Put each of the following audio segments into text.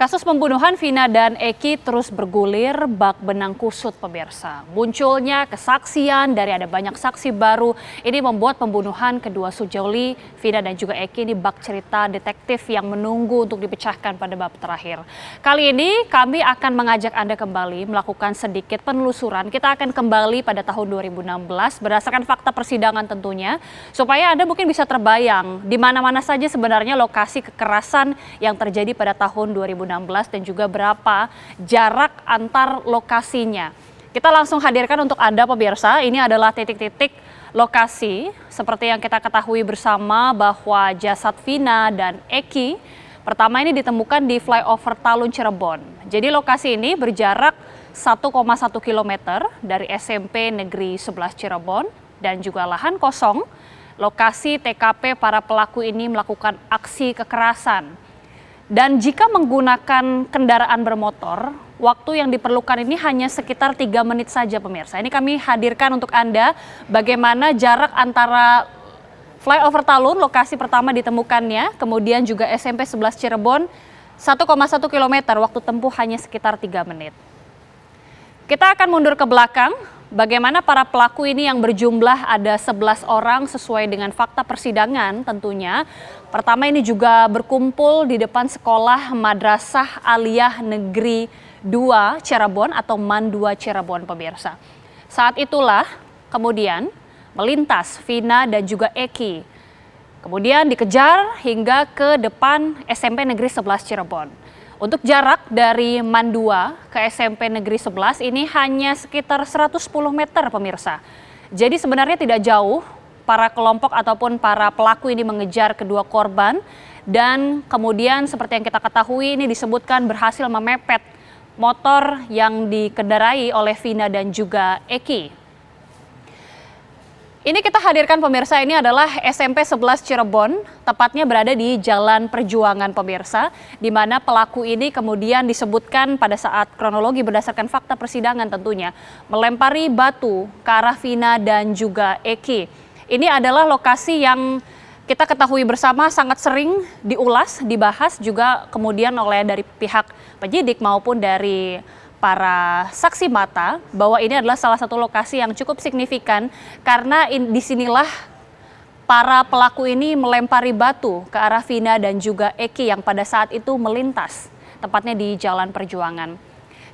Kasus pembunuhan Vina dan Eki terus bergulir bak benang kusut pemirsa. Munculnya kesaksian dari ada banyak saksi baru ini membuat pembunuhan kedua Sujoli, Vina dan juga Eki ini bak cerita detektif yang menunggu untuk dipecahkan pada bab terakhir. Kali ini kami akan mengajak Anda kembali melakukan sedikit penelusuran. Kita akan kembali pada tahun 2016 berdasarkan fakta persidangan tentunya, supaya Anda mungkin bisa terbayang di mana-mana saja sebenarnya lokasi kekerasan yang terjadi pada tahun 2016 dan juga berapa jarak antar lokasinya. Kita langsung hadirkan untuk Anda pemirsa, ini adalah titik-titik lokasi seperti yang kita ketahui bersama bahwa jasad Vina dan Eki pertama ini ditemukan di flyover Talun Cirebon. Jadi lokasi ini berjarak 1,1 km dari SMP Negeri 11 Cirebon dan juga lahan kosong lokasi TKP para pelaku ini melakukan aksi kekerasan. Dan jika menggunakan kendaraan bermotor, waktu yang diperlukan ini hanya sekitar 3 menit saja pemirsa. Ini kami hadirkan untuk Anda bagaimana jarak antara flyover Talun, lokasi pertama ditemukannya, kemudian juga SMP 11 Cirebon, 1,1 km, waktu tempuh hanya sekitar 3 menit. Kita akan mundur ke belakang, bagaimana para pelaku ini yang berjumlah ada 11 orang sesuai dengan fakta persidangan tentunya. Pertama ini juga berkumpul di depan sekolah Madrasah Aliyah Negeri 2 Cirebon atau MAN 2 Cirebon pemirsa. Saat itulah kemudian melintas Vina dan juga Eki. Kemudian dikejar hingga ke depan SMP Negeri 11 Cirebon. Untuk jarak dari MAN 2 ke SMP Negeri 11 ini hanya sekitar 110 meter pemirsa. Jadi sebenarnya tidak jauh para kelompok ataupun para pelaku ini mengejar kedua korban dan kemudian seperti yang kita ketahui ini disebutkan berhasil memepet motor yang dikendarai oleh Vina dan juga Eki. Ini kita hadirkan pemirsa, ini adalah SMP 11 Cirebon, tepatnya berada di Jalan Perjuangan pemirsa, di mana pelaku ini kemudian disebutkan pada saat kronologi berdasarkan fakta persidangan tentunya, melempari batu ke arah Vina dan juga Eki. Ini adalah lokasi yang kita ketahui bersama sangat sering diulas, dibahas juga kemudian oleh dari pihak penyidik maupun dari para saksi mata bahwa ini adalah salah satu lokasi yang cukup signifikan karena disinilah para pelaku ini melempari batu ke arah Vina dan juga Eki yang pada saat itu melintas, tepatnya di Jalan Perjuangan.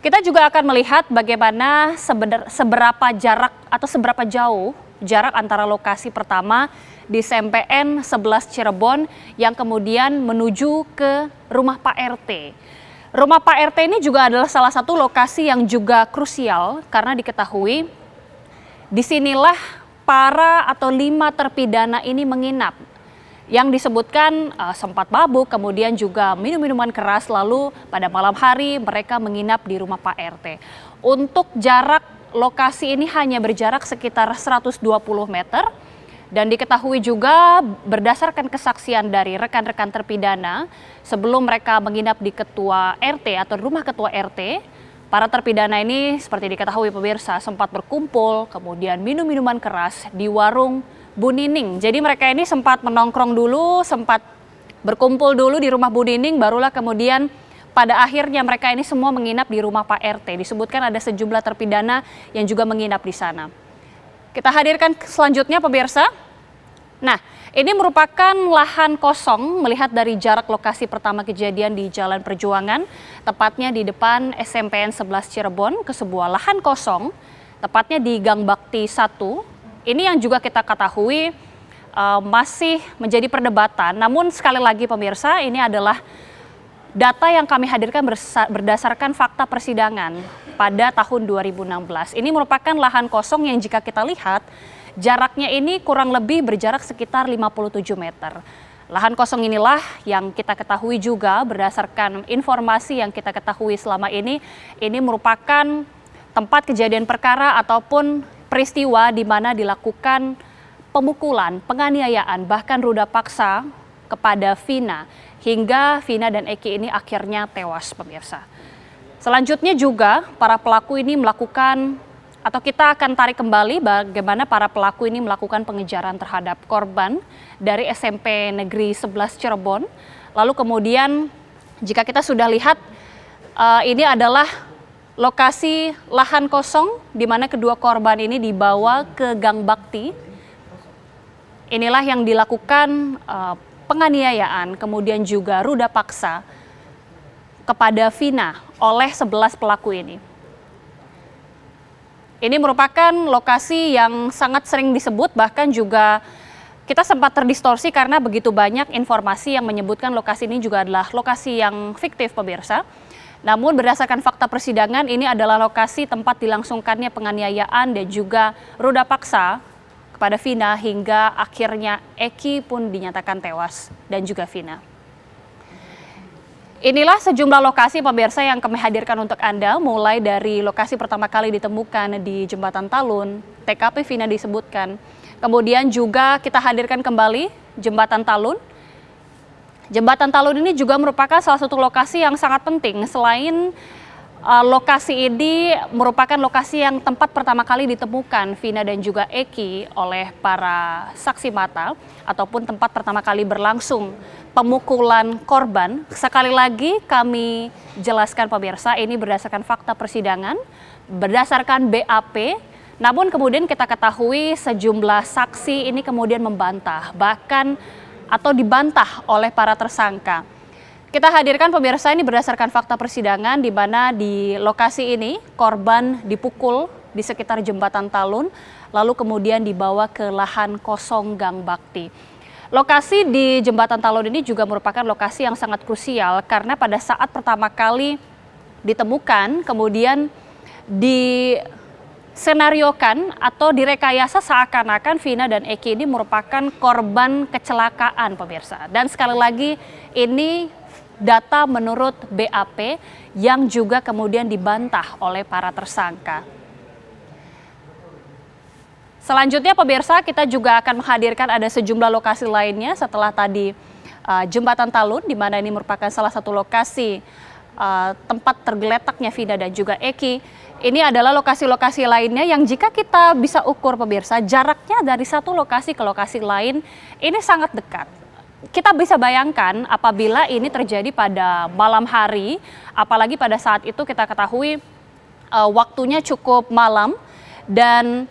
Kita juga akan melihat bagaimana seberapa jarak atau seberapa jauh jarak antara lokasi pertama di SMPN 11 Cirebon yang kemudian menuju ke rumah Pak RT. Rumah Pak RT ini juga adalah salah satu lokasi yang juga krusial karena diketahui disinilah para atau 5 terpidana ini menginap. Yang disebutkan sempat mabuk, kemudian juga minum minuman keras, lalu pada malam hari mereka menginap di rumah Pak RT. Untuk jarak lokasi ini hanya berjarak sekitar 120 meter. Dan diketahui juga berdasarkan kesaksian dari rekan-rekan terpidana sebelum mereka menginap di ketua RT atau rumah ketua RT, para terpidana ini seperti diketahui pemirsa sempat berkumpul kemudian minum minuman keras di warung Bu Nining. Jadi mereka ini sempat menongkrong dulu, sempat berkumpul dulu di rumah Bu Nining, barulah kemudian pada akhirnya mereka ini semua menginap di rumah Pak RT. Disebutkan ada sejumlah terpidana yang juga menginap di sana. Kita hadirkan selanjutnya pemirsa. Nah, ini merupakan lahan kosong melihat dari jarak lokasi pertama kejadian di Jalan Perjuangan, tepatnya di depan SMPN 11 Cirebon ke sebuah lahan kosong, tepatnya di Gang Bakti 1. Ini yang juga kita ketahui masih menjadi perdebatan, namun sekali lagi pemirsa ini adalah data yang kami hadirkan berdasarkan fakta persidangan pada tahun 2016. Ini merupakan lahan kosong yang jika kita lihat jaraknya ini kurang lebih berjarak sekitar 57 meter. Lahan kosong inilah yang kita ketahui juga berdasarkan informasi yang kita ketahui selama ini merupakan tempat kejadian perkara ataupun peristiwa di mana dilakukan pemukulan, penganiayaan, bahkan ruda paksa kepada Vina. Hingga Vina dan Eki ini akhirnya tewas pemirsa. Selanjutnya juga para pelaku ini melakukan atau kita akan tarik kembali bagaimana para pelaku ini melakukan pengejaran terhadap korban dari SMP Negeri 11 Cirebon. Lalu kemudian jika kita sudah lihat Ini adalah lokasi lahan kosong di mana kedua korban ini dibawa ke Gang Bakti. Inilah yang dilakukan penganiayaan, kemudian juga ruda paksa kepada Vina oleh 11 pelaku ini. Ini merupakan lokasi yang sangat sering disebut, bahkan juga kita sempat terdistorsi karena begitu banyak informasi yang menyebutkan lokasi ini juga adalah lokasi yang fiktif, pemirsa. Namun berdasarkan fakta persidangan, ini adalah lokasi tempat dilangsungkannya penganiayaan dan juga ruda paksa kepada Vina hingga akhirnya Eki pun dinyatakan tewas dan juga Vina. Inilah sejumlah lokasi, pemirsa, yang kami hadirkan untuk Anda, mulai dari lokasi pertama kali ditemukan di Jembatan Talun, TKP Vina disebutkan. Kemudian juga kita hadirkan kembali Jembatan Talun. Jembatan Talun ini juga merupakan salah satu lokasi yang sangat penting. Selain lokasi ini merupakan lokasi yang tempat pertama kali ditemukan Vina dan juga Eki oleh para saksi mata, ataupun tempat pertama kali berlangsung pemukulan korban. Sekali lagi kami jelaskan, pemirsa, ini berdasarkan fakta persidangan, berdasarkan BAP. Namun kemudian kita ketahui sejumlah saksi ini kemudian membantah, bahkan atau dibantah oleh para tersangka. Kita hadirkan, pemirsa, ini berdasarkan fakta persidangan di mana di lokasi ini korban dipukul di sekitar Jembatan Talun, lalu kemudian dibawa ke lahan kosong Gang Bakti. Lokasi di Jembatan Talun ini juga merupakan lokasi yang sangat krusial karena pada saat pertama kali ditemukan, kemudian disenariokan atau direkayasa seakan-akan Vina dan Eki ini merupakan korban kecelakaan, pemirsa. Dan sekali lagi ini data menurut BAP yang juga kemudian dibantah oleh para tersangka. Selanjutnya, pemirsa, kita juga akan menghadirkan ada sejumlah lokasi lainnya setelah tadi Jembatan Talun, di mana ini merupakan salah satu lokasi tempat tergeletaknya Vina dan juga Eki. Ini adalah lokasi-lokasi lainnya yang jika kita bisa ukur, pemirsa, jaraknya dari satu lokasi ke lokasi lain ini sangat dekat. Kita bisa bayangkan apabila ini terjadi pada malam hari, apalagi pada saat itu kita ketahui waktunya cukup malam, dan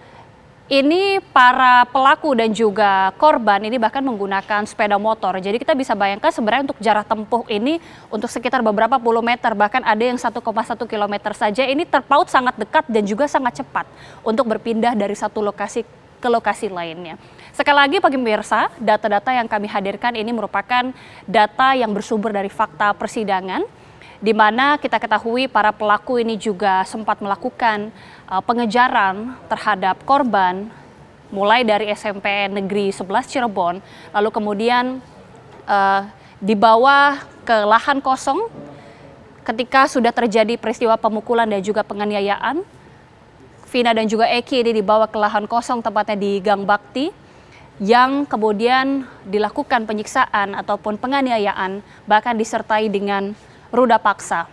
ini para pelaku dan juga korban ini bahkan menggunakan sepeda motor. Jadi kita bisa bayangkan sebenarnya untuk jarak tempuh ini untuk sekitar beberapa puluh meter, bahkan ada yang 1,1 kilometer saja, ini terpaut sangat dekat dan juga sangat cepat untuk berpindah dari satu lokasi ke lokasi lainnya. Sekali lagi, bagi pemirsa, data-data yang kami hadirkan ini merupakan data yang bersumber dari fakta persidangan, di mana kita ketahui para pelaku ini juga sempat melakukan pengejaran terhadap korban mulai dari SMP Negeri 11 Cirebon, lalu kemudian dibawa ke lahan kosong ketika sudah terjadi peristiwa pemukulan dan juga penganiayaan. Vina dan juga Eki ini dibawa ke lahan kosong, tepatnya di Gang Bakti, yang kemudian dilakukan penyiksaan ataupun penganiayaan, bahkan disertai dengan ruda paksa.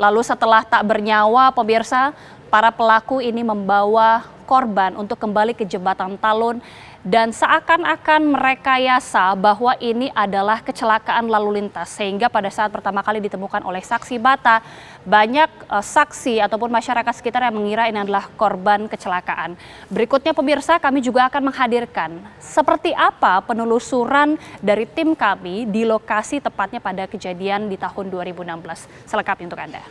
Lalu setelah tak bernyawa, pemirsa, para pelaku ini membawa korban untuk kembali ke Jembatan Talun dan seakan-akan merekayasa bahwa ini adalah kecelakaan lalu lintas, sehingga pada saat pertama kali ditemukan oleh saksi mata, banyak saksi ataupun masyarakat sekitar yang mengira ini adalah korban kecelakaan. Berikutnya, pemirsa, kami juga akan menghadirkan seperti apa penelusuran dari tim kami di lokasi tepatnya pada kejadian di tahun 2016. Selengkapnya untuk Anda.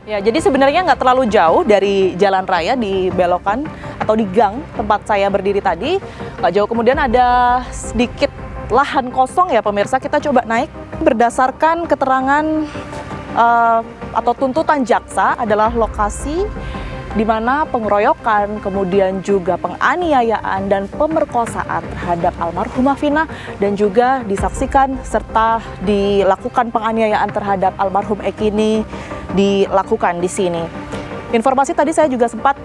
Ya, jadi sebenarnya nggak terlalu jauh dari jalan raya di belokan atau di gang tempat saya berdiri tadi. Nggak jauh kemudian ada sedikit lahan kosong ya, pemirsa. Kita coba naik. Berdasarkan keterangan atau tuntutan jaksa adalah lokasi di mana pengeroyokan, kemudian juga penganiayaan dan pemerkosaan terhadap almarhumah Vina dan juga disaksikan serta dilakukan penganiayaan terhadap almarhum Eki ini dilakukan di sini. Informasi tadi saya juga sempat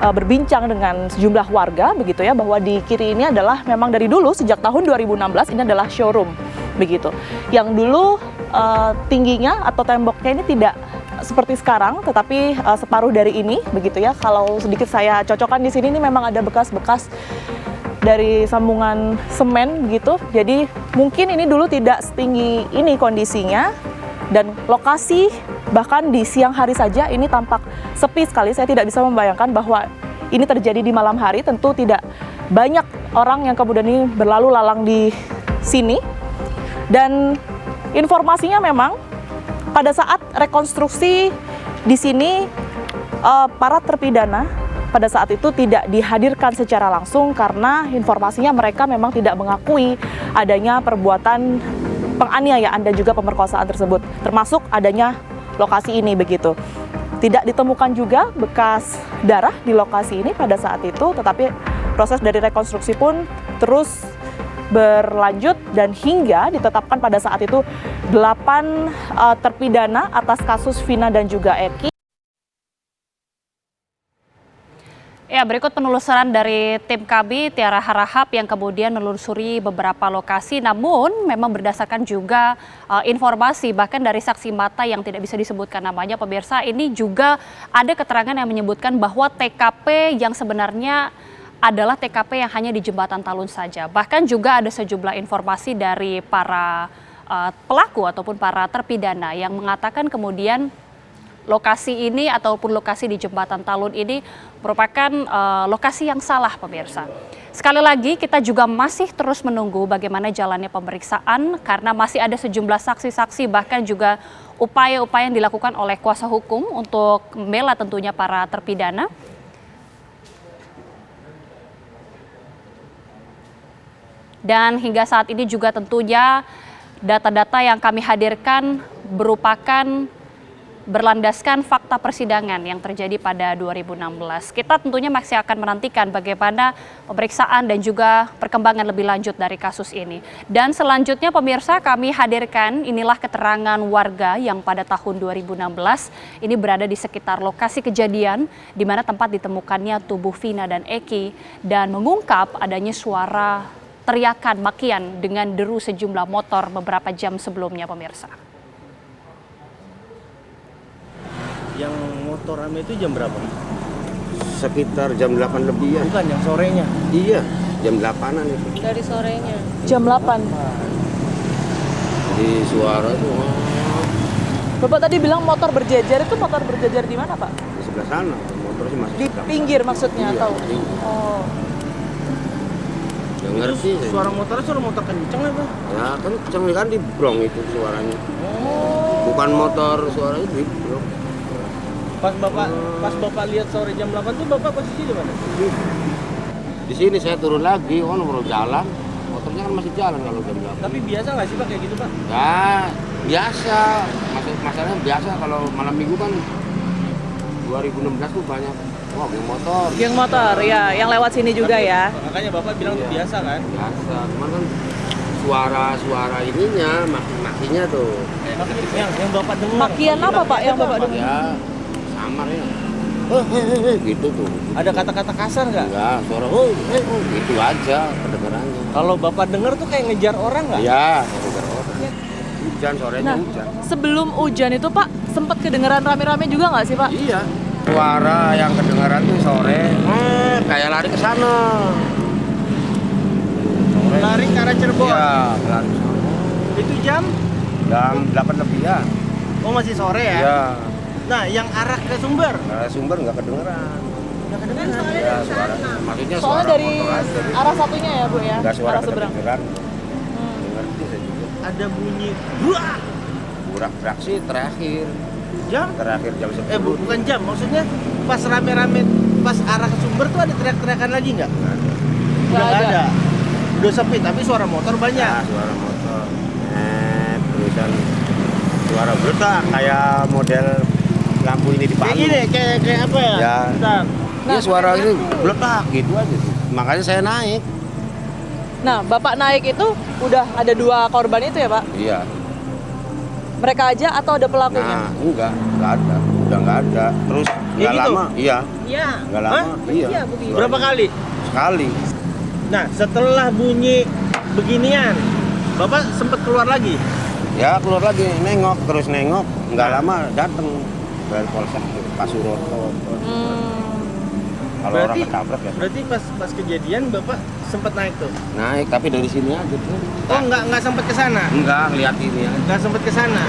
berbincang dengan sejumlah warga begitu ya, bahwa di kiri ini adalah memang dari dulu sejak tahun 2016 ini adalah showroom begitu. Yang dulu tingginya atau temboknya ini tidak seperti sekarang, tetapi separuh dari ini begitu ya. Kalau sedikit saya cocokkan di sini, ini memang ada bekas-bekas dari sambungan semen gitu. Jadi mungkin ini dulu tidak setinggi ini kondisinya. Dan lokasi bahkan di siang hari saja ini tampak sepi sekali. Saya tidak bisa membayangkan bahwa ini terjadi di malam hari. Tentu tidak banyak orang yang kemudian ini berlalu lalang di sini. Dan informasinya memang pada saat rekonstruksi di sini para terpidana pada saat itu tidak dihadirkan secara langsung karena informasinya mereka memang tidak mengakui adanya perbuatan penganiayaan dan juga pemerkosaan tersebut, termasuk adanya lokasi ini begitu. Tidak ditemukan juga bekas darah di lokasi ini pada saat itu, tetapi proses dari rekonstruksi pun terus berlanjut dan hingga ditetapkan pada saat itu 8 terpidana atas kasus Vina dan juga Eki. Ya, berikut penelusuran dari tim KB Tiara Harahap yang kemudian menelusuri beberapa lokasi, namun memang berdasarkan juga informasi bahkan dari saksi mata yang tidak bisa disebutkan namanya, pemirsa, ini juga ada keterangan yang menyebutkan bahwa TKP yang sebenarnya adalah TKP yang hanya di Jembatan Talun saja. Bahkan juga ada sejumlah informasi dari para pelaku ataupun para terpidana yang mengatakan kemudian lokasi ini ataupun lokasi di Jembatan Talun ini merupakan lokasi yang salah, pemirsa. Sekali lagi kita juga masih terus menunggu bagaimana jalannya pemeriksaan karena masih ada sejumlah saksi-saksi bahkan juga upaya-upaya yang dilakukan oleh kuasa hukum untuk membela tentunya para terpidana. Dan hingga saat ini juga tentunya data-data yang kami hadirkan merupakan berlandaskan fakta persidangan yang terjadi pada 2016. Kita tentunya masih akan menantikan bagaimana pemeriksaan dan juga perkembangan lebih lanjut dari kasus ini. Dan selanjutnya pemirsa, kami hadirkan inilah keterangan warga yang pada tahun 2016 ini berada di sekitar lokasi kejadian di mana tempat ditemukannya tubuh Vina dan Eki dan mengungkap adanya suara teriakan makian dengan deru sejumlah motor beberapa jam sebelumnya, pemirsa. Yang motor rame itu jam berapa? Sekitar jam 8 lebih ya. Bukan, yang sorenya. Iya, jam 8-an itu. Dari sorenya. Jam 8. Di suara tuh Bapak tadi bilang motor berjejer, itu motor berjejer di mana, Pak? di sebelah sana, motor sih masih Di hitam. pinggir maksudnya Iya, atau? di- Oh. Ya ngerti. Itu suara motor kenceng apa? Ya kenceng kan di brong itu suaranya. Oh. Bukan motor suaranya di brong. Pas bapak lihat sore jam 8 tuh bapak posisi di mana? Di sini saya turun lagi, kan baru jalan. Motornya kan masih jalan kalau jam 8. Tapi biasa nggak sih Pak kayak gitu Pak? Ya biasa, masalahnya biasa kalau malam minggu kan 2016 tuh banyak geng motor. Geng motor, ya, yang lewat sini juga Tapi, ya. Makanya bapak bilang itu biasa kan? Biasa, cuman kan suara ininya, makinya tuh. Yang bapak dengar. Makian apa, Pak, yang bapak dengar? Ya samar ya. Gitu tuh. Ada kata-kata kasar nggak? Enggak, suara gitu aja kedengarannya. Kalau bapak dengar tuh kayak ngejar orang nggak? Iya, kedengar orang. Hujan, sorenya hujan. Sebelum hujan itu, Pak, sempat kedengeran rame-rame juga nggak sih, Pak? Iya. Suara yang kedengaran tuh sore, kayak lari ke sana. Sore. Lari ke arah Cirebon. Iya, lari ke sana. Itu jam? Jam 8 lebih ya. Oh masih sore ya? Iya. Nah yang arah ke Sumber? Nah, sumber nggak kedengeran. Nggak kedengeran. Ya, suara. Maksudnya Soalnya suara dari motor aja. arah satunya ya, Bu ya? Nggak suara Arah seberang. kedengeran. Ngerti saya juga. Ada bunyi buah. Burak-burak sih terakhir. Jam? Terakhir jam 10. Bukan jam, maksudnya pas rame-rame pas arah ke Sumber tuh ada teriak-teriakan lagi nggak? Nggak Udah nggak ada. ada. Udah sepi, tapi suara motor banyak. Ya, suara motor. Terusan suara bledak kayak model lampu ini di Kayak Palu. gini, kayak apa ya? Ya. Bentar. Iya suara ini bledak gitu aja. Makanya saya naik. Nah, Bapak naik itu udah ada 2 korban itu ya, Pak? Iya. Mereka aja atau ada pelakunya? Nah, enggak ada. Udah enggak ada. Terus Ya enggak gitu? lama. Iya. Iya. Enggak lama. Hah? Iya. begitu. Berapa kali? Sekali. Nah, setelah bunyi beginian, Bapak sempat keluar lagi? Ya keluar lagi nengok terus nengok. Enggak lama datang dari Polsek Pasuruan. kalau orang ketabrak ya. Berarti pas kejadian Bapak sempat naik tuh? Naik, tapi dari sini aja tuh. Oh, nggak sempat ke sana? Enggak, ngeliat ini aja. Nggak sempat ke sana?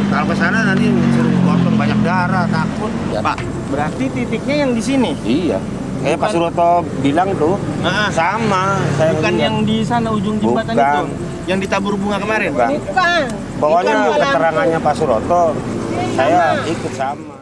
Kalau ke sana nanti suruh potong banyak darah, takut. Ya. Pak, berarti titiknya yang di sini? Iya. Kayak Pak Suroto bilang tuh, Ah, sama. Saya bukan lihat. yang di sana ujung jembatan Bukan. itu? Yang ditabur bunga kemarin? Bukan. Pokoknya keterangannya Pak Suroto, saya ikut sama.